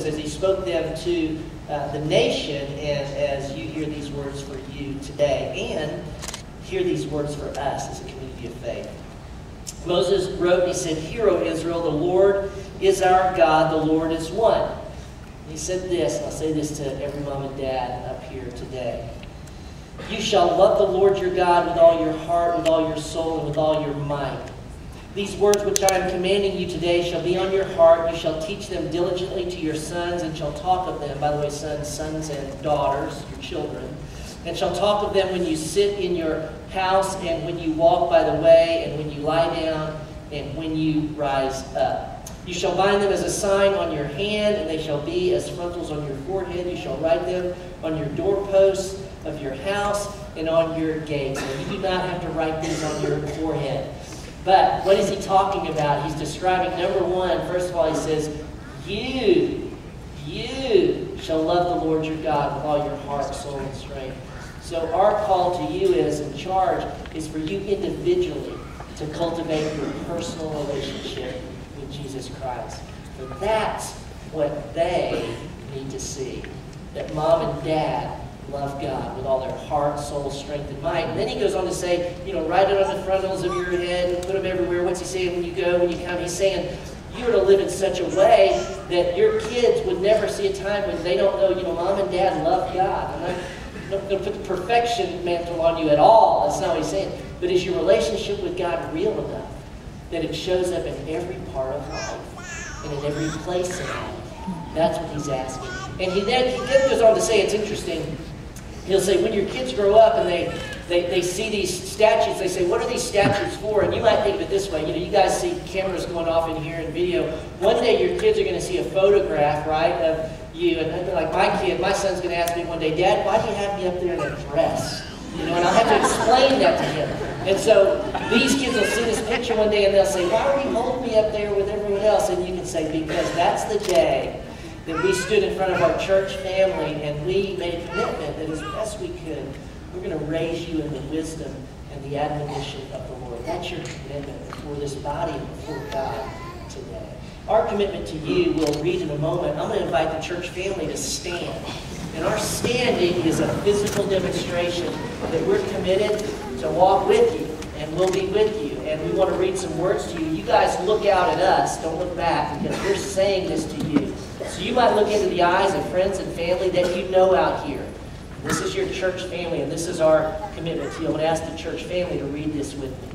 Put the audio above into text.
as he spoke them to the nation, and as you hear these words for you today, and hear these words for us as a community of faith. Moses wrote, he said, "Hear, O Israel, the Lord is our God, the Lord is one." He said this, and I'll say this to every mom and dad up here today. "You shall love the Lord your God with all your heart, with all your soul, and with all your might. These words which I am commanding you today shall be on your heart. You shall teach them diligently to your sons, and shall talk of them," by the way, sons and daughters, your children, "and shall talk of them when you sit in your house, and when you walk by the way, and when you lie down, and when you rise up. You shall bind them as a sign on your hand, and they shall be as frontals on your forehead. You shall write them on your doorposts of your house and on your gates." And you do not have to write these on your forehead. But what is he talking about? He's describing, number one, first of all, he says, you shall love the Lord your God with all your heart, soul, and strength. So our call to you as in charge is for you individually to cultivate your personal relationship with Jesus Christ. For that's what they need to see. That mom and dad love God with all their heart, soul, strength, and might. And then he goes on to say, write it on the frontals of your head and put them everywhere. What's he saying? When you go, when you come, he's saying you're to live in such a way that your kids would never see a time when they don't know, mom and dad love God. I'm not going to put the perfection mantle on you at all. That's not what he's saying. But is your relationship with God real enough that it shows up in every part of life and in every place in life? That's what he's asking. And he then goes on to say, it's interesting, he'll say, when your kids grow up and they see these statues, they say, what are these statues for? And you might think of it this way. You guys see cameras going off in here and video. One day your kids are going to see a photograph, right, of you. And like my son's going to ask me one day, "Dad, why do you have me up there in a dress?" And I'll have to explain that to him. And so these kids will see this picture one day and they'll say, "Why are you holding me up there with everyone else?" And you can say, "Because that's the day that we stood in front of our church family and we made a commitment that as best we could, we're going to raise you in the wisdom and the admonition of the Lord." That's your commitment before this body and before God today. Our commitment to you, we'll read in a moment. I'm going to invite the church family to stand. And our standing is a physical demonstration that we're committed to walk with you, and we'll be with you. And we want to read some words to you. You guys look out at us. Don't look back, because we're saying this to you. So you might look into the eyes of friends and family that you know out here. This is your church family, and this is our commitment to you. I'm going to ask the church family to read this with me.